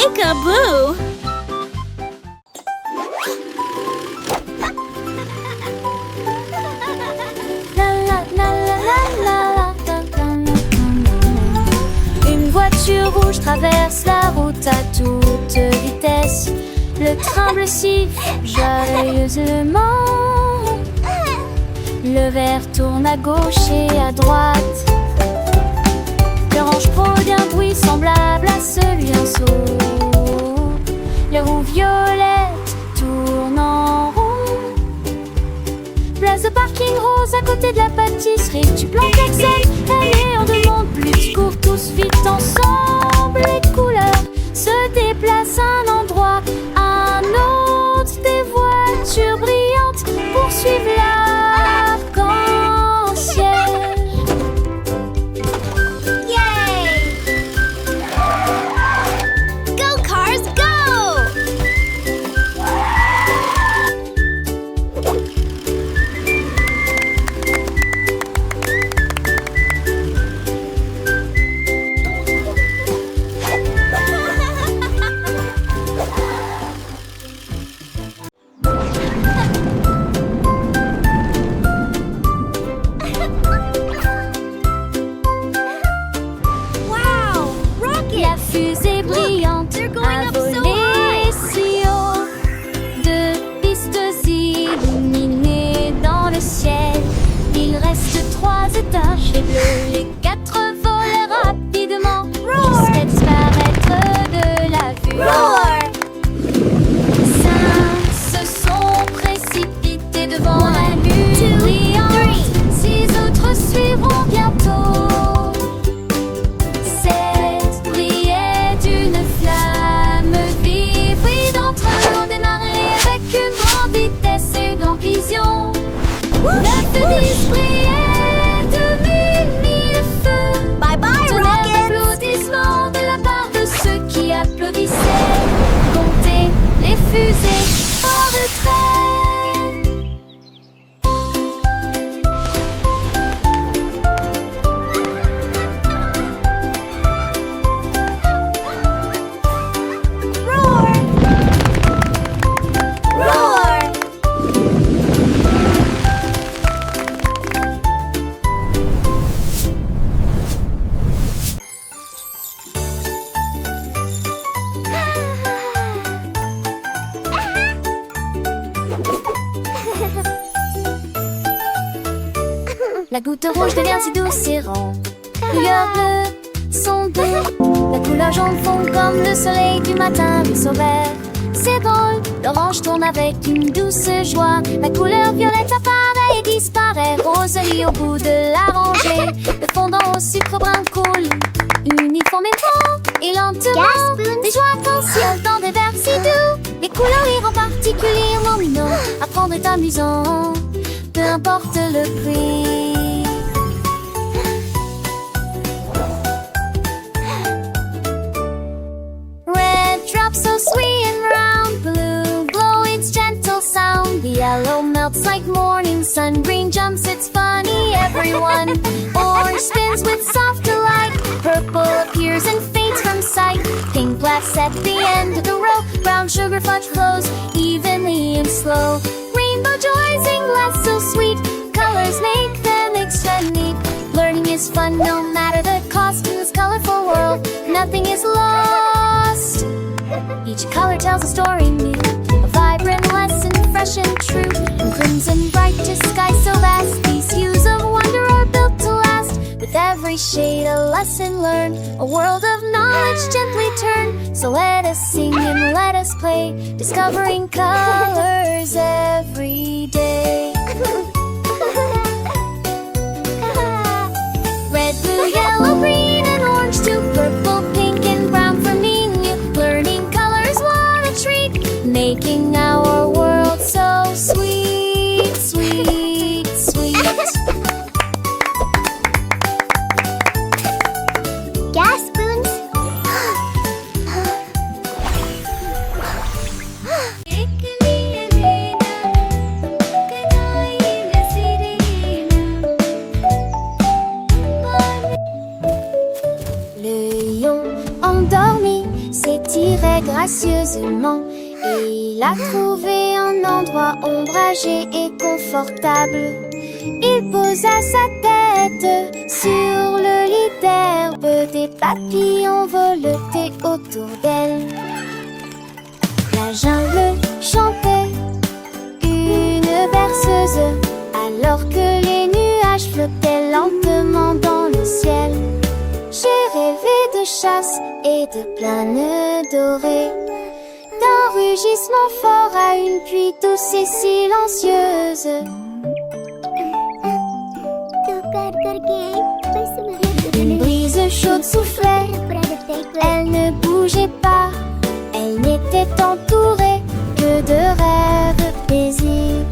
Peekaboo! Une voiture rouge traverse la route à toute vitesse. Le train bleu siffle joyeusement. Le vert tourne à gauche et à droite. L'orange produit un bruit semblable à celui d'un seau. Les roues violettes tournent en rond. Place de parking rose à côté de la pâtisserie. Tu plantes l'accent, allez on demande plus. Tu cours tous vite ensemble. Les couleurs se déplacent d'un endroit à un autre. Des voitures brillantes poursuivent l'arc-en-ciel. La fusée brillante a volé si haut. Deux pistes illuminées dans le ciel. Il reste 3 étages et bleus. Les 4 volent rapidement jusqu'à disparaître de la vue. 5 se sont précipités devant la lune brillante. 6 autres suivront bientôt. Brillait de mille feux. Bye bye, Rocket! Applaudissements de la part de ceux qui applaudissaient. Comptez les fusées en retrait. La goutte rouge devient si douce et rend couleur bleue son dos. La couleur jaune fond comme le soleil du matin, ruisseau vert. C'est drôle, l'orange tourne avec une douce joie. La couleur violette apparaît et disparaît. Rose lit au bout de la rangée. Le fondant au sucre brun coule uniformément et lentement. Des joies arc-en-ciel dans des vers si doux. Les couleurs rire particulièrement mignon. Apprendre est amusant, peu importe le prix. So sweet and round, blue glow its gentle sound. The yellow melts like morning sun, green jumps, it's funny everyone. Orange spins with soft delight, purple appears and fades from sight. Pink laughs at the end of the row, brown sugar fudge flows evenly and slow. Rainbow joys in glass so sweet, colors make them extra neat. Learning is fun no matter the cost in this colorful world. Nothing is lost. Each color tells a story new, a vibrant lesson, fresh and true. In crimson bright to sky so vast, these hues of wonder are built to last. With every shade a lesson learned, a world of knowledge gently turned. So let us sing and let us play, discovering colors every day. Red, blue, yellow, green and orange too, purple, pink and brown for me and you. Learning colors what a treat, making our world so sweet, sweet, sweet. Gas spoons? Le lion endormi s'étirait gracieusement. Il a trouvé un endroit ombragé et confortable. Il posa sa tête sur le lit d'herbe. Des papillons voletaient autour d'elle. La jungle chantait une berceuse, alors que les nuages flottaient lentement dans le ciel. J'ai rêvé de chasse et de plaines dorées, d'un rugissement fort à une pluie douce et silencieuse. Une brise chaude soufflait, elle ne bougeait pas. Elle n'était entourée que de rêves paisibles.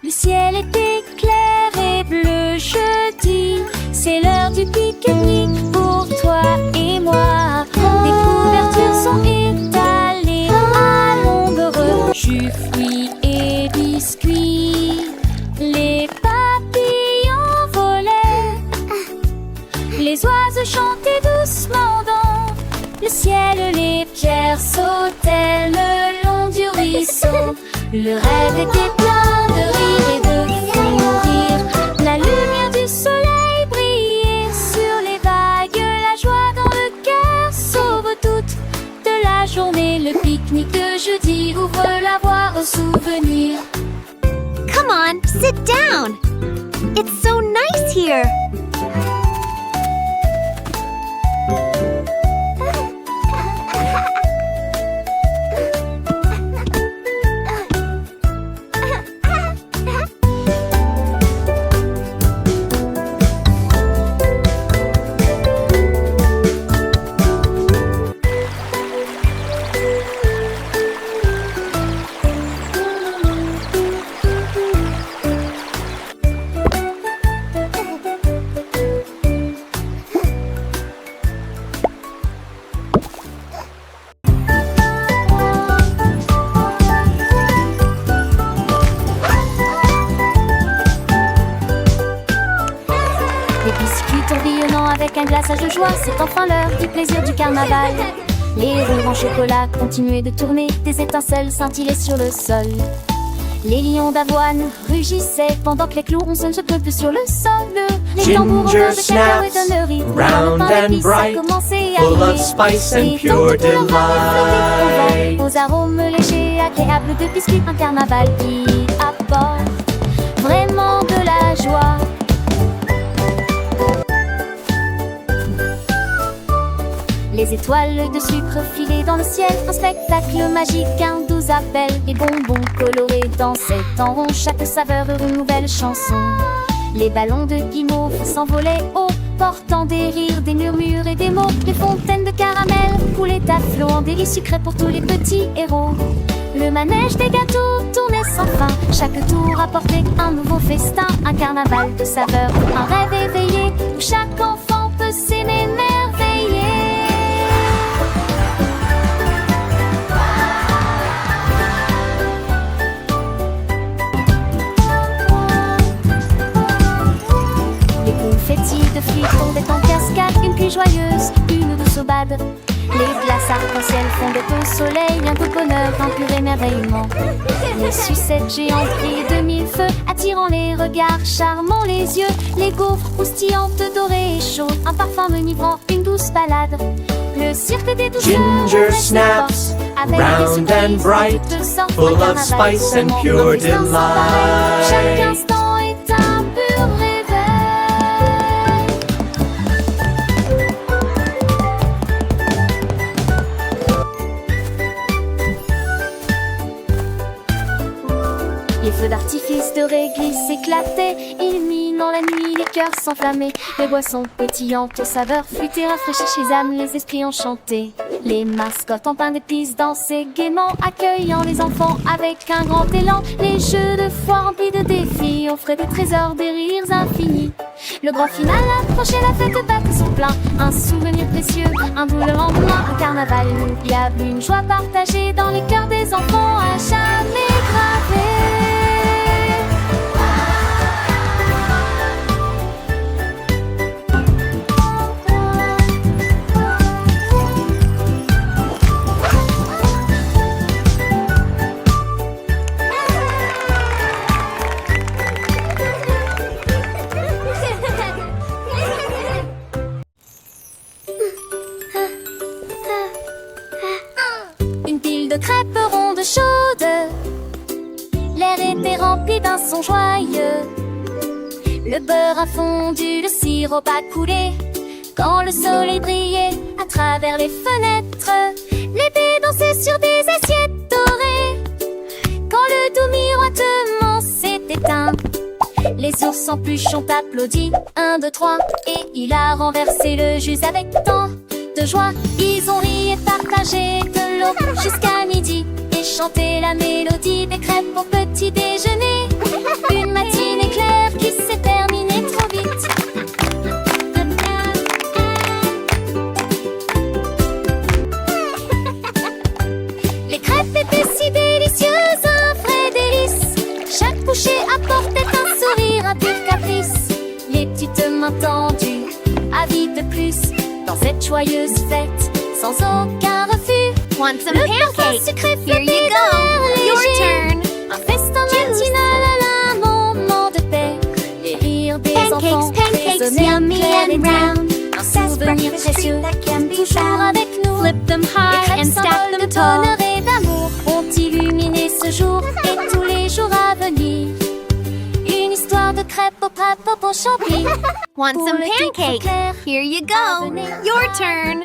Le ciel était clair et bleu jeudi. C'est l'heure du pique-nique pour toi et moi. Des couvertures sont étalées à longueur, jus, fruits et biscuits. Les papillons volaient, les oiseaux chantaient doucement dans le ciel. Les pierres sautaient le long du ruisseau. Le rêve était plein de rire et de fou rire. La lumière du soleil brillait sur les vagues. La joie dans le cœur sauve toute de la journée. Le pique-nique de jeudi ouvre la voie aux souvenirs. Come on, sit down. It's so nice here. Avec un glaçage de joie, c'est enfin l'heure du plaisir du carnaval. Les rires en chocolat continuaient de tourner, des étincelles scintillaient sur le sol. Les lions d'avoine rugissaient pendant que les clowns se peupent sur le sol. Les tambours en de chaleur et d'honnerie, round and bright, full of spice and pure delight. Aux arômes légers, agréables de biscuits, un carnaval qui apporte vraiment de la joie. Les étoiles de sucre filées dans le ciel, un spectacle magique, un doux appel. Les bonbons colorés dansaient en rond, chaque saveur une nouvelle chanson. Les ballons de guimauve s'envolaient haut, portant des rires, des murmures et des mots. Les fontaines de caramel coulaient à flot, en délice sucré pour tous les petits héros. Le manège des gâteaux tournait sans fin, chaque tour apportait un nouveau festin. Un carnaval de saveurs, un rêve éveillé, où chaque enfant peut s'émerveiller. De fruits tombaient en cascade, une pluie joyeuse, une douce aubade. Les glaces arc-en-ciel fondaient au soleil, un peu bonheur, un pur émerveillement. Les sucettes géantes brillaient de mille feux, attirant les regards, charmant les yeux. Les gaufres croustillantes, dorées et chaudes, un parfum enivrant, une douce balade. Le cirque des douceurs, Ginger snaps, round and bright, full of spice and pure delight. Chaque instant est un pur réveil. Les feux d'artifice de réglisse éclataient, illuminant la nuit. Les cœurs s'enflammer. Les boissons pétillantes aux saveurs fruitées rafraîchissent chez âmes les esprits enchantés. Les mascottes en pain d'épices dansaient gaiement, accueillant les enfants avec un grand élan. Les jeux de foire remplis de défis offraient des trésors, des rires infinis. Le grand final approchait, la fête battait son plein. Un souvenir précieux, un beau lendemain, un carnaval inoubliable, une joie partagée dans les cœurs des enfants à jamais gravée. Une pile de crêpes rondes chaudes, l'air était rempli d'un son joyeux. Le beurre a fondu, le sirop a coulé. Quand le soleil brillait à travers les fenêtres, les baies dansaient sur des assiettes dorées. Quand le doux miroitement s'est éteint, les ours en pluche ont applaudi. 1, 2, 3, et il a renversé le jus avec tant de joie. Ils ont ri et partagé de l'eau jusqu'à midi et chanté la mélodie des crêpes au petit déjeuner. Une matinée claire qui s'est terminée trop vite. Les crêpes étaient si délicieuses, un vrai délice. Chaque bouchée apportait un sourire, un pur caprice. Les petites mains tendues, avides de plus, dans cette joyeuse fête, sans aucun refus. Want some Le parfum pancakes? sucré Here you flottait go. dans l'air Your léger. turn. Un festin matinal à la moment de paix. Les rires des enfants Pancakes, résonnaient yummy clairs et and doux. round. Un souvenir précieux, toujours avec nous. Flip them Les high crêpes and stack symboles de them tall. bonheur et d'amour ont illuminé ce jour et tous les jours à venir. Une histoire de crêpes au papa champi. Want Pour some le titre pancakes? clair, Here you go. venez. Your turn.